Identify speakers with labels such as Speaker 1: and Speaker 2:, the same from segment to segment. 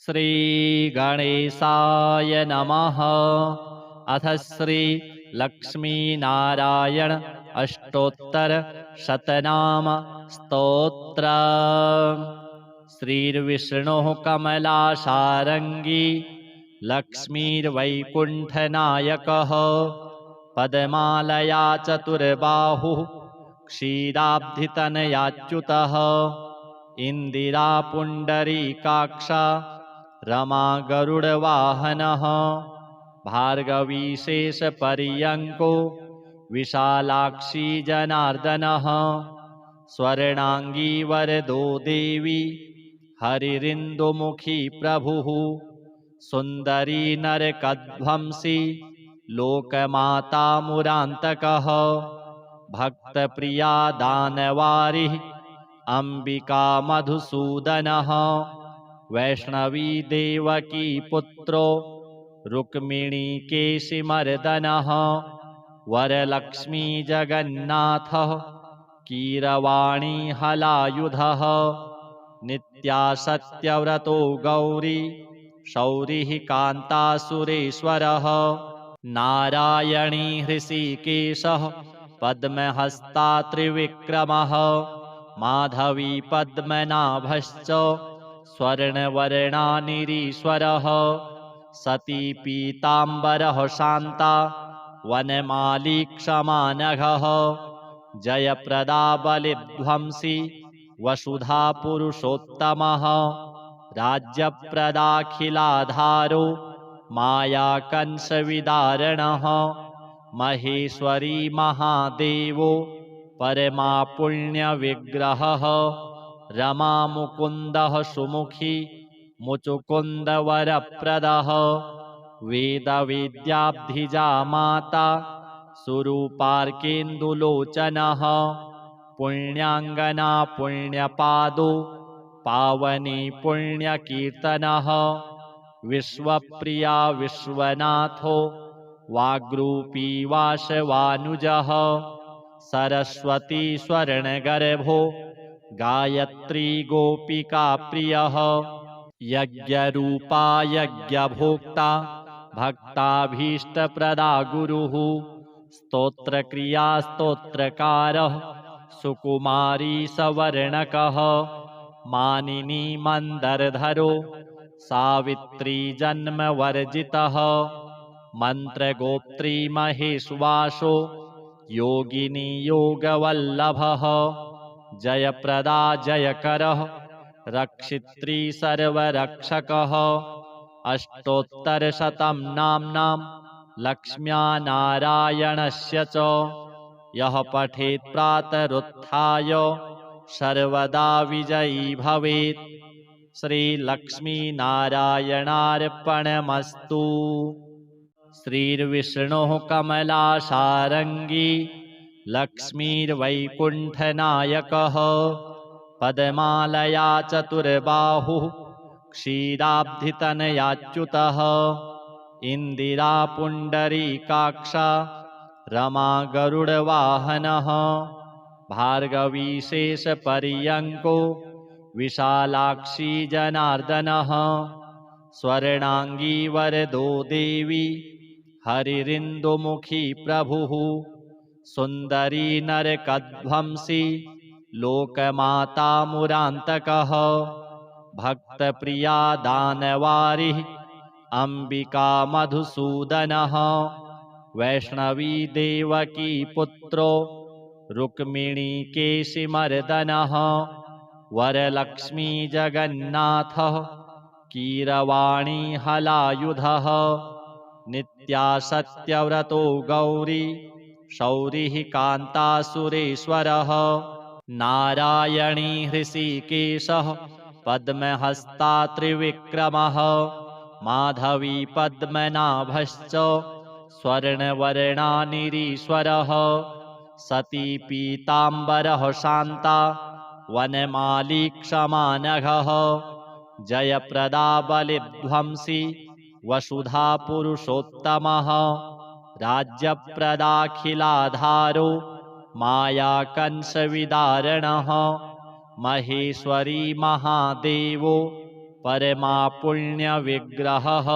Speaker 1: श्रीगणेशाय नमः। अथ श्री लक्ष्मीनारायण अष्टोत्तर शतनाम स्तोत्र। श्रीर्विष्णुः कमलाशारङ्गी लक्ष्मीर्वैकुण्ठनायकः पद्मालया चतुर्बाहुः क्षीराब्धितनयाच्युतः इंदिरा पुण्डरीकाक्षा रमा गरुडवाहनः भार्गवी शेषपर्यङ्को विशालाक्षी जनार्दनः स्वर्णांगी वरदो देवी हरिरिन्दुमुखी प्रभुः सुन्दरी नरकध्वंसी लोकमाता मुरान्तकः भक्तप्रिया दानवारिः अंबिका मधुसूदनः वैष्णवी देवकी पुत्रो रुक्मिणी केशिमर्दनः वरलक्ष्मी जगन्नाथः कीरवाणी हलायुधः नित्या सत्यव्रतो गौरी शौरिः कान्तासुरेश्वरः नारायणी हृषीकेशः पद्महस्ता त्रिविक्रमः माधवी पद्मनाभश्च स्वर्णवर्णानिरीश्वरः सती पीताम्बरः शान्ता वनमाली क्षमानघः जयप्रदा बलिध्वंसी वसुधा पुरुषोत्तमः राज्यप्रदाखिलाधारो माया कंसविदारणः महेश्वरी महादेवो परमा पुण्यविग्रहः रमा मुकुन्दः सुमुखी मुचुकुन्दवरप्रदः वेदवेद्याब्धिजा माता सुरूपार्केन्दुलोचनः पुण्याङ्गना पुण्यपादो पावनी पुण्यकीर्तनः विश्वप्रिया विश्वनाथो वाग्रूपी वासवानुजः सरस्वती स्वर्णगर्भो गायत्री गोपिका प्रियः यज्ञरूपा यज्ञभोक्ता भक्ताभीष्टप्रदा गुरुः स्तोत्रक्रिया स्तोत्रकारः सुकुमारी सवर्णकः मानिनी मन्दरधरो सावित्री जन्मवर्जितः मन्त्रगोत्री महेश्वासो योगिनी योगवल्लभः जयप्रदा जयकरः रक्षित्री सर्वरक्षकः अष्टोत्तरशतं नाम्नां लक्ष्म्या नारायणस्य च यः पठेत् प्रातरुत्थाय सर्वदा विजयी भवेत्। श्रीलक्ष्मीनारायणार्पणमस्तु। श्रीर्विष्णुः कमलाशारङ्गी लक्ष्मीर्वैकुण्ठनायकः पद्मालया चतुर्बाहुः क्षीराब्धितनयाच्युतः इंदिरा पुण्डरीकाक्षा रमा गरुडवाहनः भार्गवी शेषपर्यङ्को विशालाक्षी जनार्दनः स्वर्णांगी वरदो देवी हरिरिन्दुमुखी प्रभुः सुन्दरी नरकध्वंसी लोकमाता मुरान्तकः भक्तप्रिया दानवारिः अंबिका मधुसूदनः वैष्णवी देवकी पुत्रो रुक्मिणी केशिमर्दनः वरलक्ष्मी जगन्नाथः कीरवाणी हलायुधः नित्या सत्यव्रतो गौरी शौरिः कान्तासुरेश्वरः नारायणी हृषीकेशः पद्महस्ता त्रिविक्रमः माधवी पद्मनाभश्च स्वर्णवर्णानिरीश्वरः सती पीताम्बरः शान्ता वनमाली क्षमानघः जयप्रदा बलिध्वंसी वसुधा पुरुषोत्तमः राज्यप्रदाखिलाधारो माया कंसविदारणः महेश्वरी महादेवो परमा पुण्यविग्रहः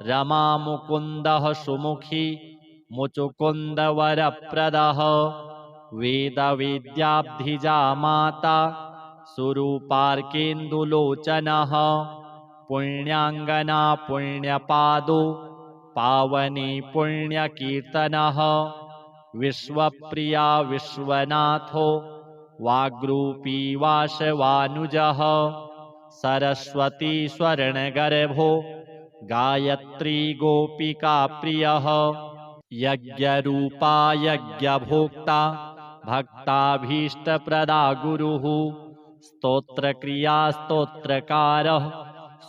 Speaker 1: रमामुकुन्दः सुमुखी मुचुकुन्दवरप्रदः वेदवेद्याब्धिजा माता सुरूपार्केन्दुलोचनः पुण्याङ्गना पुण्यपादो पावनी पुण्यकीर्तनः विश्वप्रिया विश्वनाथो वाग्रूपी वासवानुजः सरस्वती स्वर्णगर्भो गायत्री गोपिका प्रियः यज्ञरूपा यज्ञभोक्ता भक्ताभीष्टप्रदा गुरुः स्तोत्रक्रिया स्तोत्रकारः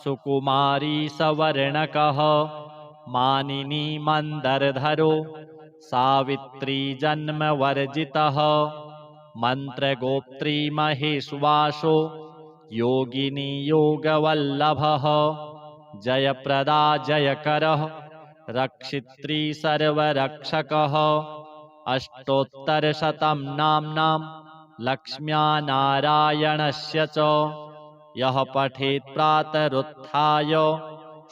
Speaker 1: सुकुमारी सवर्णकः मानिनी मन्दरधरो सावित्री जन्मवर्जितः मन्त्रगोप्त्री महेश्वासो योगिनी योगवल्लभः जयप्रदा जयकरः रक्षित्री सर्वरक्षकः अष्टोत्तरशतं नाम्नां लक्ष्म्या नारायणस्य च यः पठेत् प्रातरुत्थाय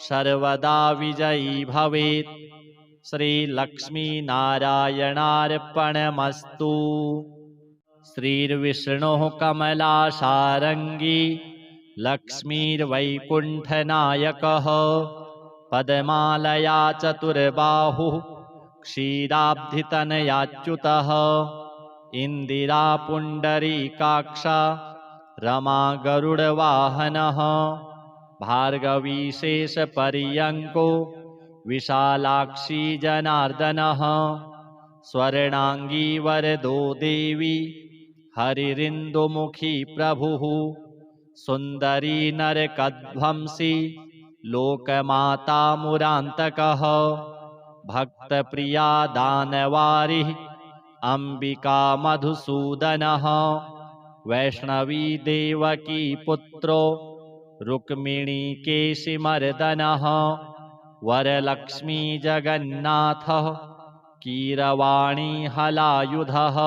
Speaker 1: सर्वदा विजयी भवेत्। श्रीलक्ष्मीनारायणार्पणमस्तु। श्रीर्विष्णुः कमलासारङ्गी लक्ष्मीर्वैकुण्ठनायकः पद्मालया चतुर्बाहुः क्षीराब्धितनयाच्युतः इन्दिरा पुण्डरीकाक्षा रमा गरुडवाहनः भार्गवी शेषपर्यङ्को विशालाक्षी जनार्दनः स्वर्णाङ्गी वरदो देवी हरिरिन्दुमुखी प्रभुः सुन्दरी नरकध्वंसी लोकमाता मुरान्तकः भक्तप्रिया दानवारिः अम्बिका मधुसूदनः वैष्णवी देवकी पुत्रो रुक्मिणीकेशिमर्दनः वरलक्ष्मी जगन्नाथः कीरवाणी हलायुधः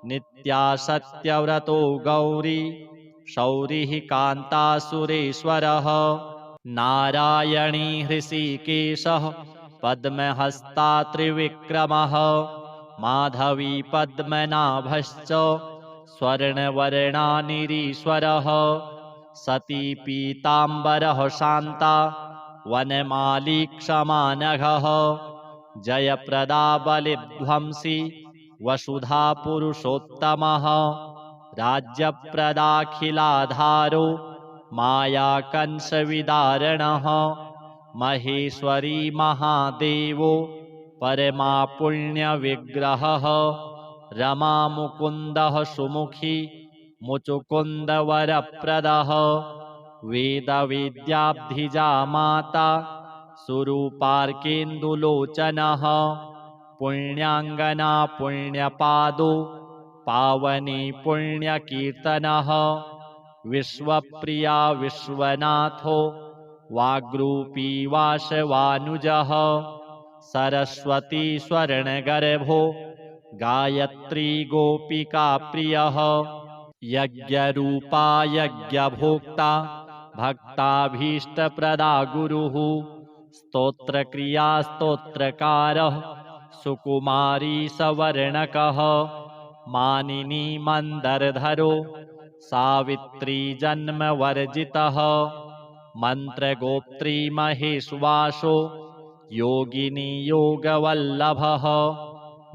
Speaker 1: नित्या सत्यव्रतो गौरी शौरिः कान्तासुरेश्वरः नारायणी हृषीकेशः पद्महस्ता त्रिविक्रमः माधवी पद्मनाभश्च स्वर्णवर्णानिरीश्वरः सती पीताम्बरः शान्ता वनमाली क्षमानघः जयप्रदा बलिध्वंसी वसुधा पुरुषोत्तमः राज्यप्रदाखिलाधारो मायाकंसविदारणः महेश्वरी महादेवो परमा पुण्यविग्रहः रमामुकुन्दः सुमुखी मुचुकुन्दवरप्रदः वेदवेद्याब्धिजा माता सुरूपार्केन्दुलोचनः पुण्याङ्गना पुण्यपादो पावनी पुण्यकीर्तनः विश्वप्रिया विश्वनाथो वाग्रूपी वासवानुजः सरस्वती स्वर्णगर्भो गायत्री गोपिका प्रियः यज्ञरूपा यज्ञभोक्ता भक्ताभीष्टप्रदा गुरुः स्तोत्रक्रिया स्तोत्रकारः सुकुमारी सवर्णकः मानिनी मन्दरधरो सावित्री जन्मवर्जितः मन्त्रगोप्त्री महेश्वासो योगिनी योगवल्लभः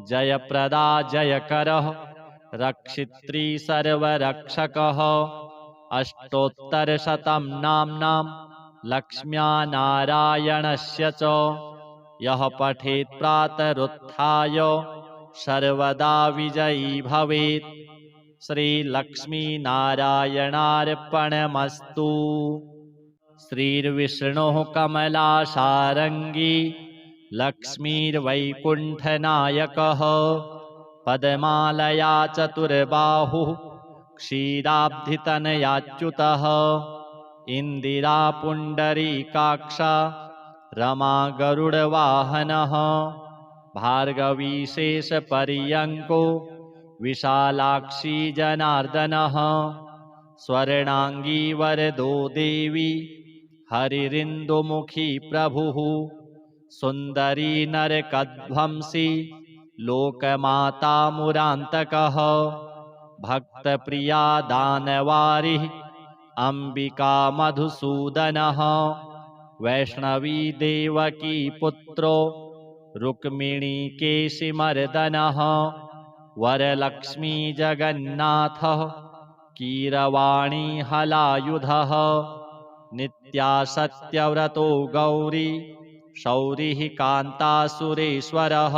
Speaker 1: जयप्रदा जयकरः रक्षित्री सर्वरक्षकः अष्टोत्तरशतं नाम्नां लक्ष्म्या नारायणस्य च यः पठेत् प्रातरुत्थाय सर्वदा विजयी भवेत्। श्रीलक्ष्मीनारायणार्पणमस्तु। श्रीर्विष्णुः कमलासारङ्गी लक्ष्मीर्वैकुण्ठनायकः पद्मालया चतुर्बाहुः क्षीराब्धितनयाच्युतः इन्दिरा पुण्डरीकाक्षा रमा गरुडवाहनः भार्गवी शेषपर्यङ्को विशालाक्षी जनार्दनः स्वर्णांगी वरदो देवी हरिरिन्दुमुखी प्रभुः सुन्दरी नरकध्वंसी लोकमाता मुरान्तकः भक्तप्रिया दानवारिः अम्बिका मधुसूदनः वैष्णवी देवकी पुत्रो रुक्मिणी केशिमर्दनः वरलक्ष्मी जगन्नाथः कीरवाणी हलायुधः नित्या सत्यव्रतो गौरी शौरिः कान्तासुरेश्वरः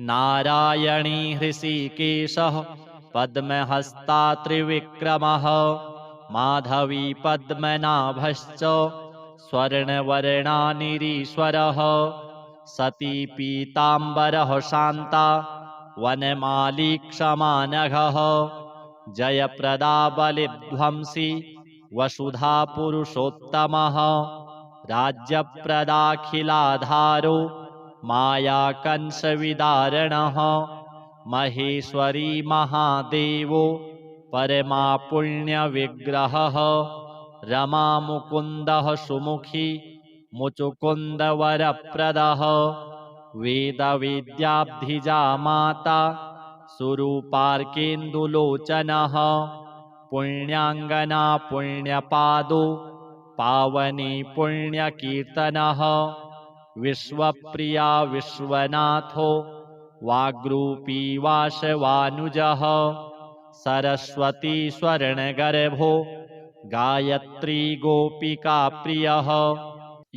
Speaker 1: नारायणी हृषीकेशः पद्महस्ता त्रिविक्रमः माधवी पद्मनाभश्च स्वर्णवर्णानिरीश्वरः सती पीताम्बरः शान्ता वनमाली क्षमानघः जयप्रदा बलिध्वंसी वसुधा पुरुषोत्तमः राज्यप्रदाखिलाधारो मायाकंसविदारणः महेश्वरी महादेवो परमा पुण्यविग्रहः रमा मुकुन्दः सुमुखी मुचुकुन्दवरप्रदः वेदविद्याब्धिजा माता सुरूपार्केन्दुलोचनः पुण्याङ्गना पुण्यपादो पावनी पुण्यकीर्तनः विश्वप्रिया विश्वनाथो वाग्रूपी वासवानुजः सरस्वती स्वर्णगर्भो गायत्री गोपिका प्रियः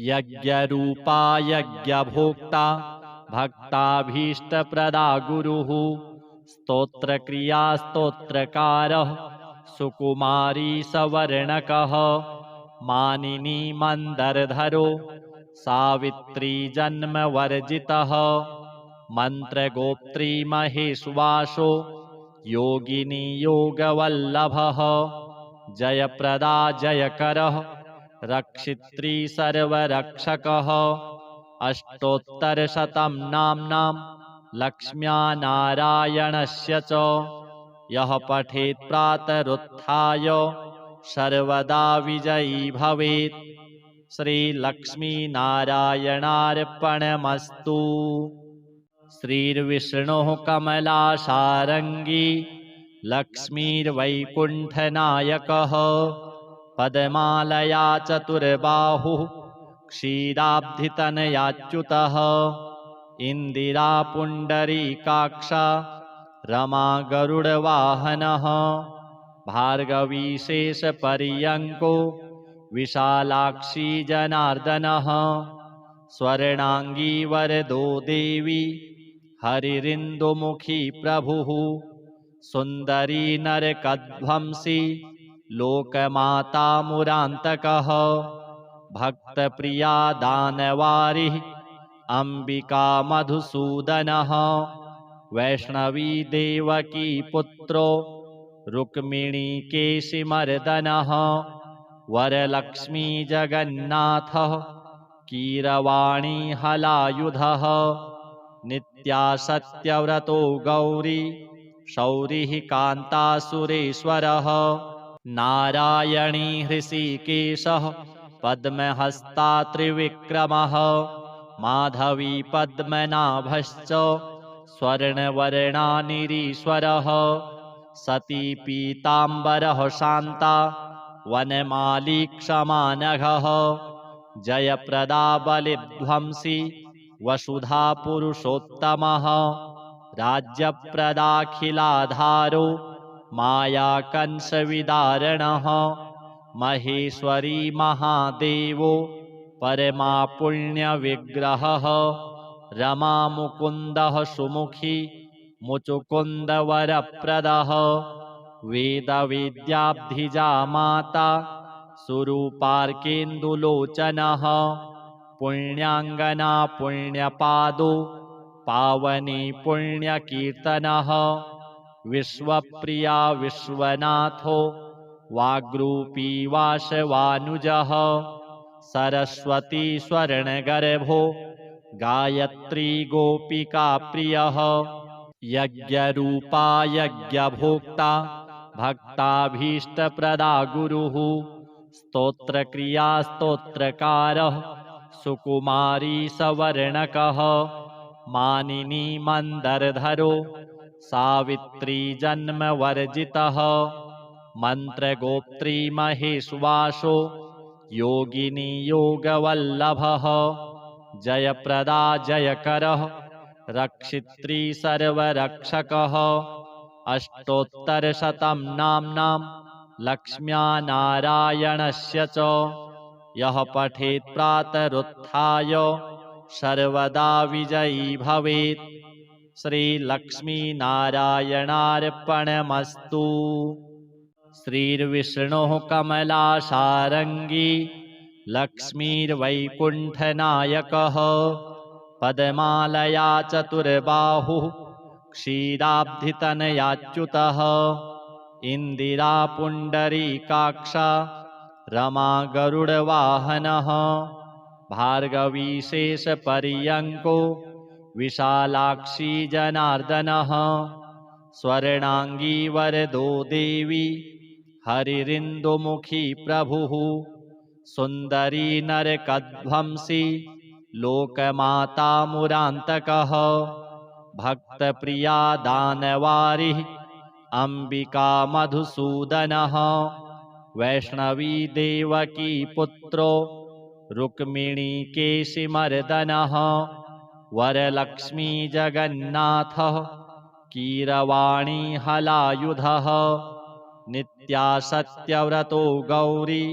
Speaker 1: यज्ञरूपा यज्ञभोक्ता भक्ताभीष्टप्रदा गुरुः स्तोत्रक्रिया स्तोत्रकारः सुकुमारी सवर्णकः मानिनी मन्दरधरो सावित्री जन्मवर्जितः मन्त्रगोत्री महेश्वासो योगिनी योगवल्लभः जयप्रदा जयकरः रक्षित्री सर्वरक्षकः अष्टोत्तरशतं नाम्नां लक्ष्म्या नारायणस्य च यः पठेत् प्रातरुत्थाय सर्वदा विजयी भवेत्। श्रीलक्ष्मीनारायणार्पणमस्तु। श्रीर्विष्णुः कमलासारङ्गी लक्ष्मीर्वैकुण्ठनायकः पद्मालया चतुर्बाहुः क्षीराब्धितनयाच्युतः इन्दिरा पुण्डरीकाक्षा रमा गरुडवाहनः भार्गवी शेषपर्यङ्को विशालाक्षी जनार्दनः स्वर्णांगी वरदो देवी हरिरिन्दुमुखी प्रभुः सुन्दरी नरकध्वंसी लोकमाता मुरान्तकः भक्तप्रिया दानवारिः अम्बिका मधुसूदनः वैष्णवी देवकी पुत्रो रुक्मिणी केशिमर्दनः वरलक्ष्मी जगन्नाथः कीरवाणी हलायुधः नित्या सत्यव्रतो गौरी शौरिः कान्तासुरेश्वरः नारायणी हृषीकेशः पद्महस्ता त्रिविक्रमः माधवी पद्मनाभश्च स्वर्णवर्णानिरीश्वरः सती पीताम्बरः शान्ता वनमाली क्षमानघः जयप्रदा बलिध्वंसी वसुधा पुरुषोत्तमः राज्यप्रदाखिलाधारो मायाकंसविदारणः महेश्वरी महादेवो परमा पुण्यविग्रहः रमा मुकुन्दः सुमुखी मुचुकुन्दवरप्रदः वेदविद्याब्धिजा माता सुरूपार्केन्दुलोचनः पुण्याङ्गना पुण्यपादो पावनी पुण्यकीर्तनः विश्वप्रिया विश्वनाथो वाग्रूपी वासवानुजः सरस्वती स्वर्णगर्भो गायत्री गोपिका प्रियः यज्ञरूपा यज्ञभोक्ता भक्ताभीष्टप्रदा गुरुः स्तोत्रक्रिया स्तोत्रकारः सुकुमारी सवर्णकः मानिनी मन्दरधरो सावित्री जन्मवर्जितः मन्त्रगोप्त्री महेश्वासो योगिनी योगवल्लभः जयप्रदा जयकरः रक्षित्री सर्वरक्षकः अष्टोत्तरशतं नाम्नां लक्ष्म्या नारायणस्य च यः पठेत् प्रातरुत्थाय सर्वदा विजयी भवेत्। श्रीलक्ष्मीनारायणार्पणमस्तु। श्रीर्विष्णुः कमलासारङ्गी लक्ष्मीर्वैकुण्ठनायकः पद्मालया चतुर्बाहुः क्षीराब्धितनयाच्युतः इन्दिरा पुण्डरीकाक्षा रमा गरुडवाहनः भार्गवी शेषपर्यङ्को विशालाक्षी जनार्दनः स्वर्णाङ्गी वरदो देवी हरिरिन्दुमुखी प्रभुः सुन्दरी नरकध्वंसी लोकमाता मुरान्तकः भक्तप्रिया दानवारिः अम्बिका मधुसूदनः वैष्णवी देवकी पुत्रो रुक्मिणीकेशिमर्दनः वरलक्ष्मी जगन्नाथः कीरवाणी हलायुधः नित्या सत्यव्रतो गौरी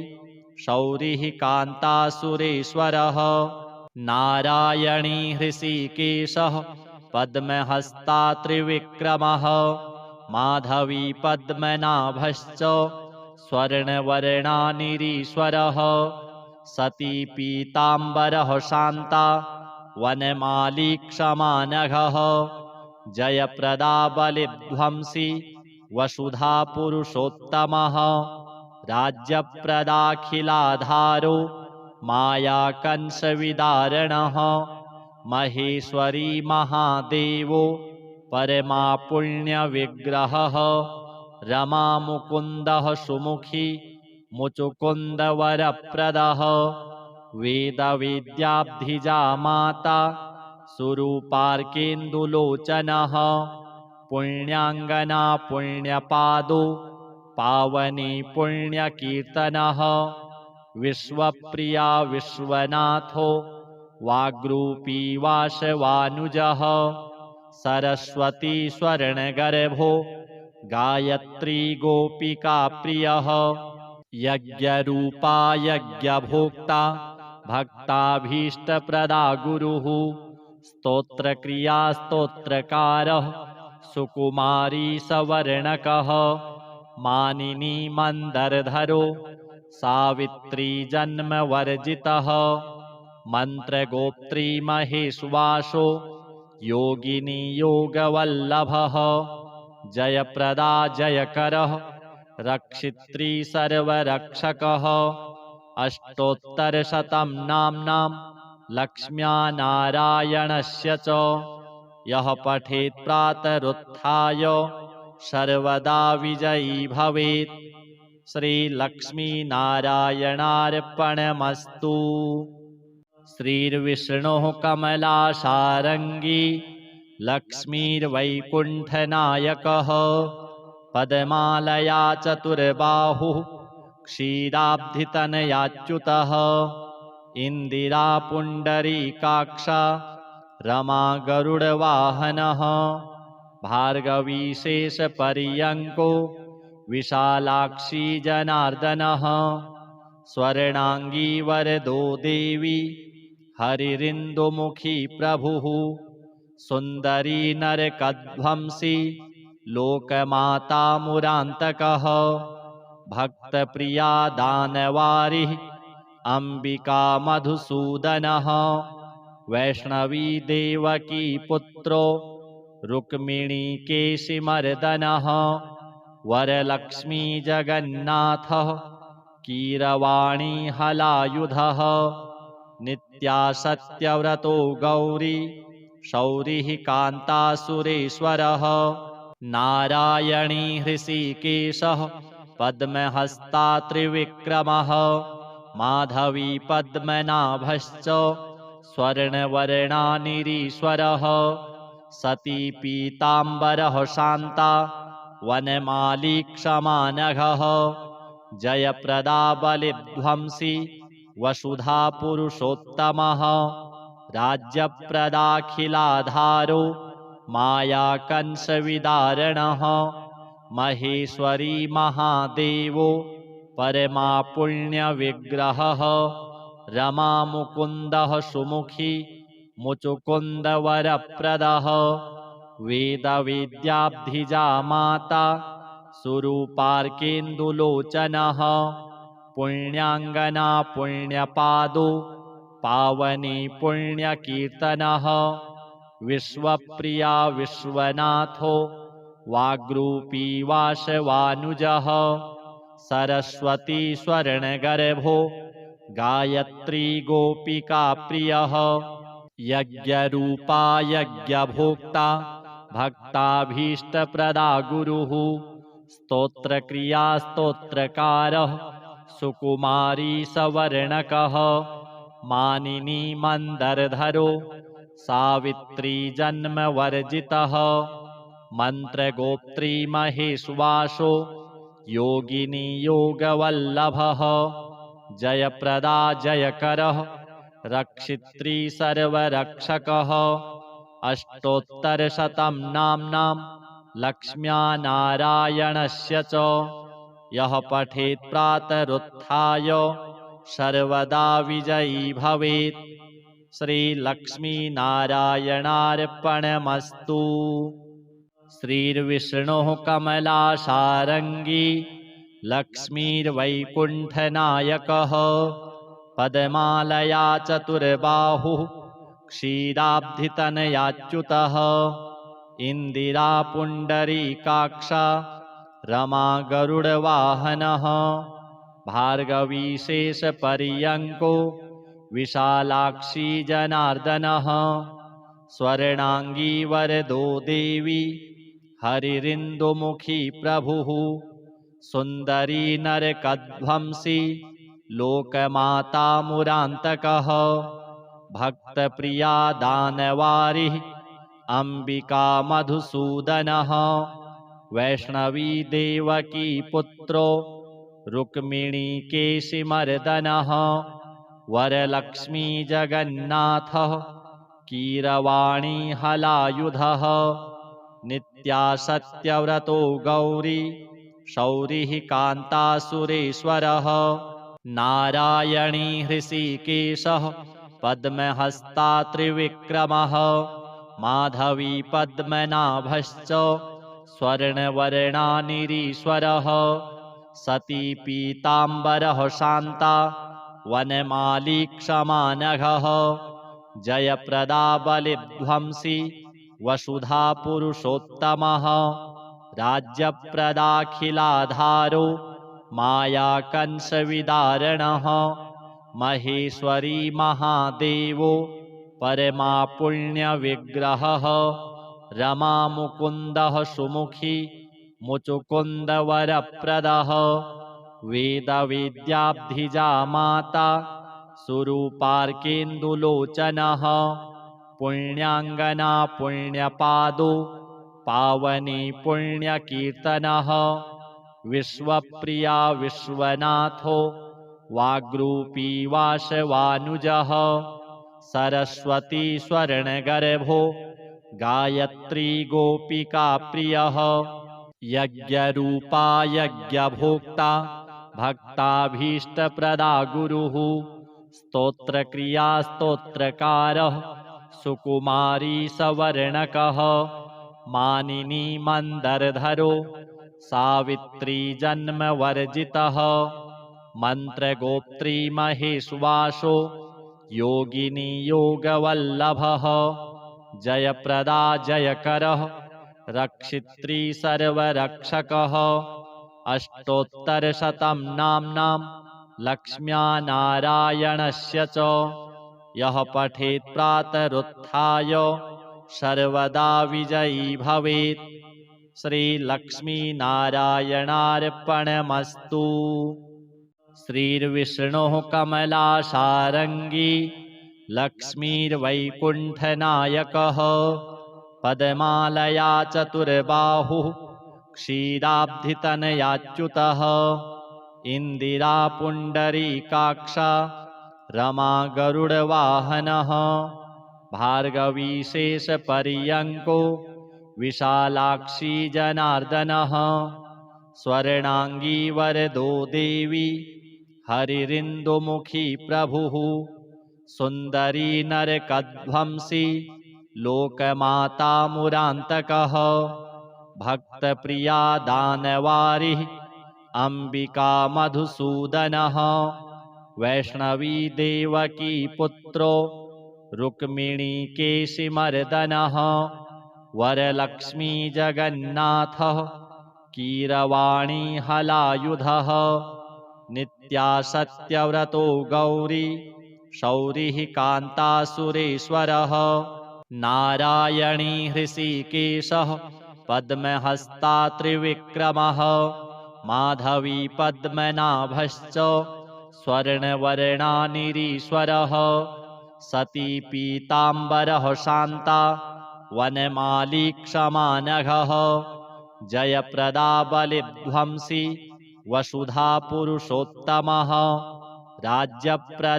Speaker 1: शौरिः कान्तासुरेश्वरः नारायणी हृषीकेशः पद्महस्ता त्रिविक्रमः माधवी पद्मनाभश्च स्वर्णवर्णानिरीश्वरः सती पीताम्बरः शान्ता वनमाली क्षमानघः जयप्रदा बलिध्वंसी वसुधा पुरुषोत्तमः राज्यप्रदाखिलाधारो मायाकंसविदारणः महेश्वरी महादेवो परमा पुण्यविग्रहः रमा मुकुन्दः सुमुखी मुचुकुन्दवरप्रदः वेदवेद्याब्धिजा माता सुरूपार्केन्दुलोचनः पुण्याङ्गना पुण्यपादो पावनी पुण्यकीर्तनः विश्वप्रिया विश्वनाथो वाग्रूपी वासवानुजः सरस्वती स्वर्णगर्भो गायत्री गोपिका प्रियः यज्ञरूपा यज्ञभोक्ता भक्ताभीष्टप्रदा गुरुः स्तोत्रक्रिया स्तोत्रकारः सुकुमारी सवर्णकः मानिनी मन्दरधरो सावित्री जन्मवर्जितः मन्त्रगोप्त्री महेश्वासो योगिनी योगवल्लभः जयप्रदा जयकरः रक्षित्री सर्वरक्षकः अष्टोत्तरशतं नाम्नां लक्ष्म्या नारायणस्य च यः पठेत् प्रातरुत्थाय सर्वदा विजयी भवेत्। श्रीलक्ष्मीनारायणार्पणमस्तु। श्रीर्विष्णुः कमलासारङ्गी लक्ष्मीर्वैकुण्ठनायकः पद्मालया चतुर्बाहुः क्षीराब्धितनयाच्युतः इन्दिरा पुण्डरीकाक्षा रमा गरुडवाहनः भार्गवी शेषपर्यङ्को विशालाक्षी जनार्दनः स्वर्णाङ्गी वरदो देवी हरिरिन्दुमुखी प्रभुः सुन्दरी नरकध्वंसी लोकमाता मुरान्तकः भक्तप्रिया दानवारिः अम्बिका मधुसूदनः वैष्णवी देवकी पुत्रो रुक्मिणीकेशिमर्दनः वरलक्ष्मी जगन्नाथः कीरवाणी हलायुधः नित्या सत्यव्रतो गौरी शौरिः कान्तासुरेश्वरः नारायणी हृषीकेशः पद्महस्ता त्रिविक्रमः माधवी पद्मनाभश्च स्वर्णवर्णानिरीश्वरः सती पीताम्बरः शान्ता वनमाली क्षमानघः जयप्रदा बलिध्वंसी वसुधा पुरुषोत्तमः राज्यप्रदाखिलाधारो मायाकंसविदारणः महेश्वरी महादेवो परमा पुण्यविग्रहः रमामुकुन्दः सुमुखी मुचुकुन्दवरप्रदः वेदविद्याब्धिजा माता सुरूपार्केन्दुलोचनः पुण्याङ्गना पुण्यपादो पावनी पुण्यकीर्तनः विश्वप्रिया विश्वनाथो वाग्रूपी वासवानुजः सरस्वती स्वर्णगर्भो गायत्री गोपिका प्रियः यज्ञरूपा यज्ञभोक्ता भक्ताभीष्टप्रदा गुरुः स्तोत्रक्रिया स्तोत्रकारः सुकुमारी सवर्णकः मानिनी मन्दरधरो सावित्री जन्मवर्जितः मन्त्रगोत्री महेश्वासो योगिनी योगवल्लभः जयप्रदा जयकरः रक्षित्री सर्वरक्षकः अष्टोत्तरशतं नाम्नां लक्ष्म्या नारायणस्य च यः पठेत् प्रातरुत्थाय सर्वदा विजयी भवेत्। श्रीलक्ष्मीनारायणार्पणमस्तु। श्रीर्विष्णुः कमलासारङ्गी लक्ष्मीर्वैकुण्ठनायकः पद्मालया चतुर्बाहुः क्षीराब्धितनयाच्युतः इन्दिरा पुण्डरीकाक्षा रमा गरुडवाहनः भार्गवी शेषपर्यङ्को विशालाक्षी जनार्दनः स्वर्णाङ्गी वरदो देवी हरिरिन्दुमुखी प्रभुः सुन्दरी नरकध्वंसी लोकमाता मुरान्तकः भक्तप्रिया दानवारिः अम्बिका मधुसूदनः वैष्णवी देवकी पुत्रो रुक्मिणी केशिमर्दनः वरलक्ष्मी जगन्नाथः कीरवाणी हलायुधः नित्या सत्यव्रतो गौरी शौरिः कान्तासुरेश्वरः नारायणी हृषीकेशः पद्महस्ता त्रिविक्रमः माधवी पद्मनाभश्च स्वर्णवर्णानिरीश्वरः सती पीताम्बरः शान्ता वनमाली क्षमानघः जयप्रदा बलिध्वंसी वसुधा पुरुषोत्तमः राज्यप्रदाखिलाधारो मायाकंसविदारणः महेश्वरी महादेवो परमा पुण्यविग्रहः रमामुकुन्दः सुमुखी मुचुकुन्दवरप्रदः वेदविद्याब्धिजा माता सुरूपार्केन्दुलोचनः पुण्याङ्गना पुण्यपादो पावनी पुण्यकीर्तनः विश्वप्रिया विश्वनाथो वाग्रूपी वासवानुजः सरस्वती स्वर्णगर्भो गायत्री गोपिका प्रियः यज्ञरूपा यज्ञभोक्ता भक्ताभीष्टप्रदा गुरुः स्तोत्रक्रिया स्तोत्रकारः सुकुमारी सवर्णकः मानिनी मन्दरधरो सावित्री जन्मवर्जितः मन्त्रगोत्री महेश्वासो योगिनी योगवल्लभः जयप्रदा जयकरः रक्षित्री सर्वरक्षकः अष्टोत्तरशतं नाम्नां लक्ष्म्या नारायणस्य च यः पठेत् प्रातरुत्थाय सर्वदा विजयी भवेत्। श्रीलक्ष्मीनारायणार्पणमस्तु। श्रीर्विष्णुः कमलाशारङ्गी लक्ष्मीर्वैकुण्ठनायकः पद्मालया चतुर्बाहुः क्षीराब्धितनयाच्युतः इन्दिरा पुण्डरीकाक्षा रमा गरुडवाहनः भार्गवी शेषपर्यङ्को विशालाक्षी जनार्दनः स्वर्णाङ्गी वरदो देवी हरिरिन्दुमुखी प्रभुः सुन्दरी नरकध्वंसी लोकमाता मुरान्तकः भक्तप्रिया दानवारिः अम्बिका मधुसूदनः वैष्णवी देवकी पुत्रो रुक्मिणी केशिमर्दनः वरलक्ष्मी जगन्नाथः कीरवाणी हलायुधः नित्या सत्यव्रतो गौरी शौरिः कान्तासुरेश्वरः नारायणी हृषीकेशः पद्महस्ता त्रिविक्रमः माधवी पद्मनाभश्च स्वर्णवर्णानिरीश्वरः सती पीताम्बरः शान्ता वनमाली क्षमानघः जयप्रदा बलिध्वंसी वसुधा पुरुषोत्तमः राज्यप्रदाखिलाधारो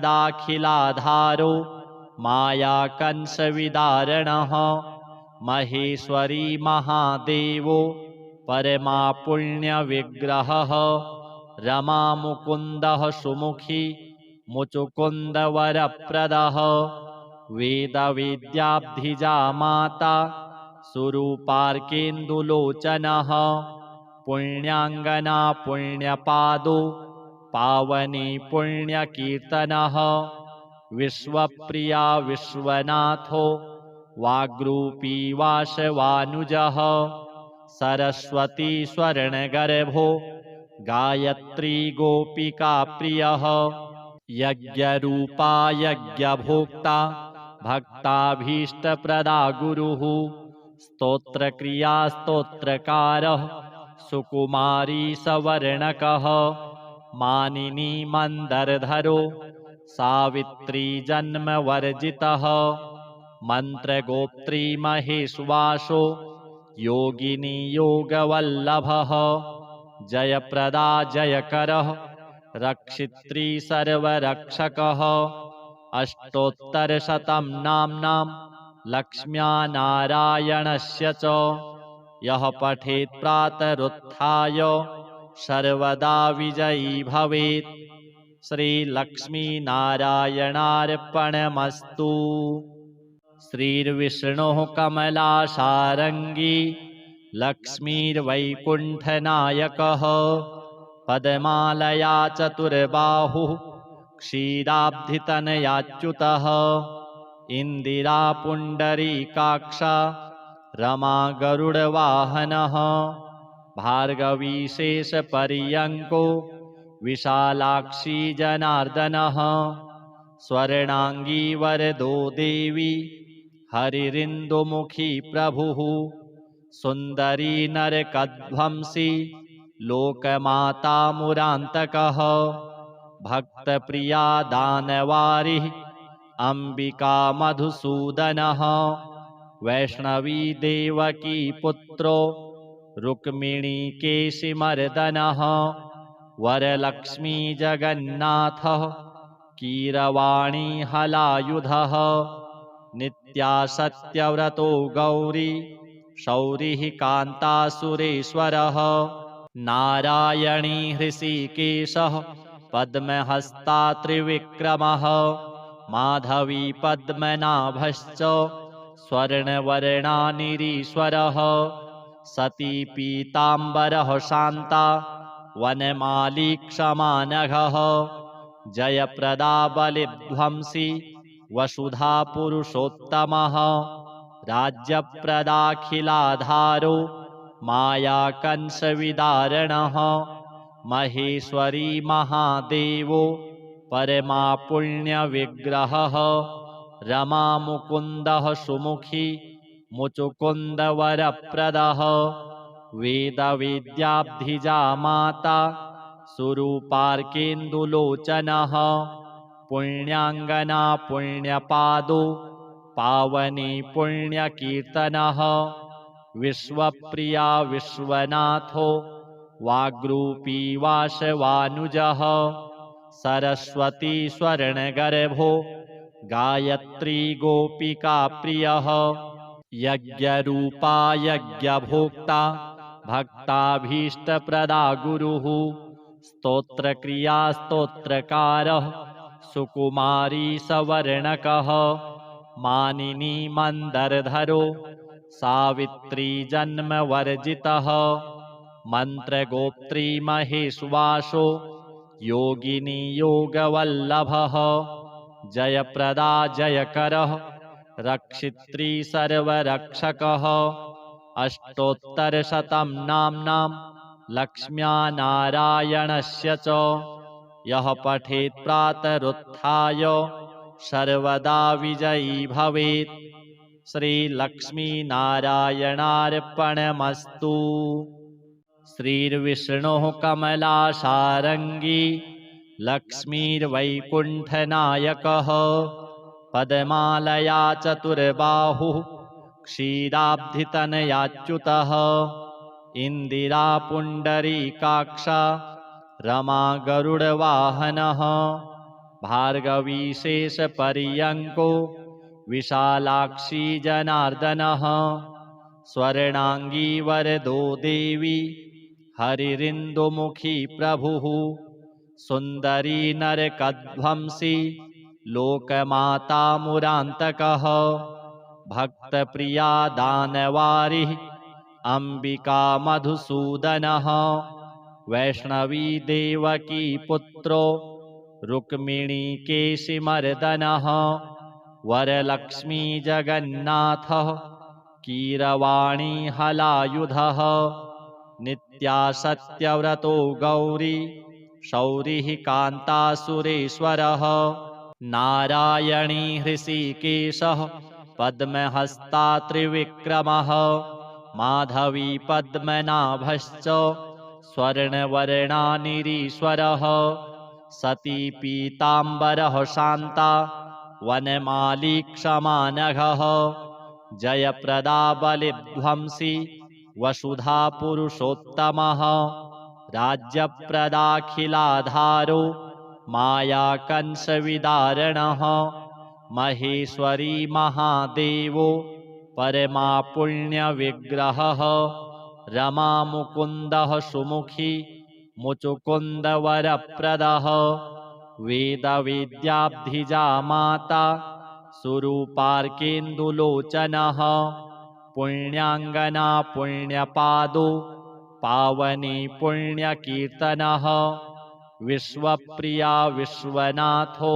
Speaker 1: मायाकंसविदारणः महेश्वरी महादेवो परमा पुण्यविग्रहः रमामुकुन्दः सुमुखी मुचुकुन्दवरप्रदः वेदवेद्याब्धिजा माता सुरूपार्केन्दुलोचनः पुण्याङ्गना पुण्यपादो पावनी पुण्यकीर्तनः विश्वप्रिया विश्वनाथो वाग्रूपी वासवानुजः सरस्वती स्वर्णगर्भो गायत्री गोपिका प्रियः यज्ञरूपा यज्ञभोक्ता भक्ताभीष्टप्रदा गुरुः स्तोत्रक्रिया स्तोत्रकारः सुकुमारी सवर्णकः मानिनी मन्दरधरो सावित्री जन्मवर्जितः मन्त्रगोप्त्री महेश्वासो योगिनी योगवल्लभः जयप्रदा जयकरः रक्षित्री सर्वरक्षकः अष्टोत्तरशतं नाम्नां लक्ष्म्या नारायणस्य च यः पठेत् प्रातरुत्थाय सर्वदा विजयी भवेत्। श्रीलक्ष्मीनारायणार्पणमस्तु। श्रीर्विष्णुः कमलाशारङ्गी लक्ष्मीर्वैकुण्ठनायकः पद्मालया चतुर्बाहुः क्षीराब्धितनयाच्युतः इन्दिरा पुण्डरीकाक्षा रमा गरुडवाहनः भार्गवी शेषपर्यङ्को विशालाक्षी जनार्दनः स्वर्णाङ्गी वरदो देवी हरिरिन्दुमुखी प्रभुः सुन्दरी नरकध्वंसी लोकमाता मुरान्तकः भक्तप्रिया दानवारिः अम्बिका मधुसूदनः वैष्णवी देवकी पुत्रो रुक्मिणी केशिमर्दनः वरलक्ष्मी जगन्नाथः कीरवाणी हलायुधः नित्या सत्यव्रतो गौरी शौरिः कान्तासुरेश्वरः नारायणी हृषीकेशः पद्महस्ता त्रिविक्रमः माधवी पद्मनाभश्च स्वर्णवर्णानिरीश्वरः सती पीताम्बरः शान्ता वनमाली क्षमानघः जयप्रदा बलिध्वंसी वसुधा पुरुषोत्तमः राज्यप्रदाखिलाधारो मायाकंसविदारणः महेश्वरी महादेवो परमा पुण्यविग्रहः रमामुकुन्दः सुमुखी मुचुकुन्दवरप्रदः वेदवेद्याब्धिजा माता सुरूपार्केन्दुलोचनः पुण्याङ्गना पुण्यपादो पावनी पुण्यकीर्तनः विश्वप्रिया विश्वनाथो वाग्रूपी वासवानुजः सरस्वती स्वर्णगर्भो गायत्री गोपिका प्रियः यज्ञरूपा यज्ञभोक्ता भक्ताभीष्टप्रदा गुरुः स्तोत्रक्रिया स्तोत्रकारः सुकुमारी सवर्णकः मानिनी मन्दरधरो सावित्री जन्मवर्जितः मन्त्रगोत्री महेश्वासो योगिनी योगवल्लभः जयप्रदा जयकरः रक्षित्री सर्वरक्षकः अष्टोत्तरशतं नाम्नां लक्ष्म्या नारायणस्य च यः पठेत् प्रातरुत्थाय सर्वदा विजयी भवेत्। श्रीलक्ष्मीनारायणार्पणमस्तु। श्रीर्विष्णुः कमलासारङ्गी लक्ष्मीर्वैकुण्ठनायकः पद्मालया चतुर्बाहुः क्षीराब्धितनयाच्युतः इन्दिरा पुण्डरीकाक्षा रमा गरुडवाहनः भार्गवी शेषपर्यङ्को विशालाक्षी जनार्दनः स्वर्णाङ्गी वरदो देवी हरिरिन्दुमुखी प्रभुः सुन्दरी नरकध्वंसी लोकमाता मुरान्तकः भक्तप्रिया दानवारिः अम्बिका मधुसूदनः वैष्णवी देवकी पुत्रो रुक्मिणी केशिमर्दनः वरलक्ष्मी जगन्नाथः कीरवाणी हलायुधः नित्या सत्यव्रतो गौरी शौरिः कान्तासुरेश्वरः नारायणी हृषीकेशः पद्महस्ता त्रिविक्रमः माधवी पद्मनाभश्च स्वर्णवर्णानिरीश्वरः सती पीताम्बरः शान्ता वनमाली क्षमानघः जयप्रदा बलिध्वंसी वसुधा पुरुषोत्तमः राज्यप्रदाखिलाधारो मायाकंसविदारणः महेश्वरी महादेवो परमा पुण्यविग्रहः रमा मुकुन्दः सुमुखी मुचुकुन्दवरप्रदः वेदवेद्याब्धिजा माता सुरूपार्केन्दुलोचनः पुण्याङ्गना पुण्यपादो पावनी पुण्यकीर्तनः विश्वप्रिया विश्वनाथो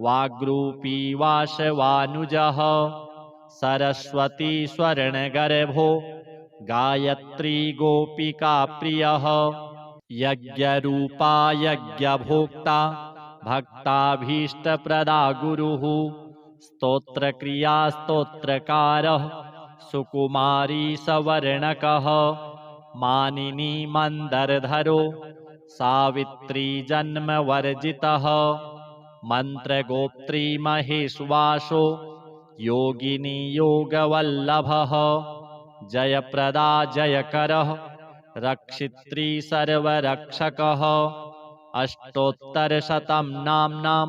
Speaker 1: वाग्रूपी वासवानुजः सरस्वती स्वर्णगर्भो गायत्री गोपिका प्रियः यज्ञरूपा यज्ञभोक्ता भक्ताभीष्टप्रदा गुरुः स्तोत्रक्रिया स्तोत्रकारः सुकुमारी सवर्णकः मानिनी मन्दरधरो सावित्री जन्मवर्जितः मन्त्रगोत्री महेश्वासो योगिनी योगवल्लभः जयप्रदा जयकरः रक्षित्री सर्वरक्षकः अष्टोत्तरशतं नाम्नां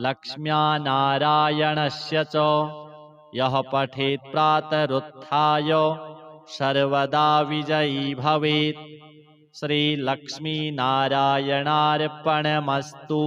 Speaker 1: लक्ष्म्या नारायणस्य च यः पठेत् प्रातरुत्थाय सर्वदा विजयी भवेत्। श्रीलक्ष्मीनारायणार्पणमस्तु।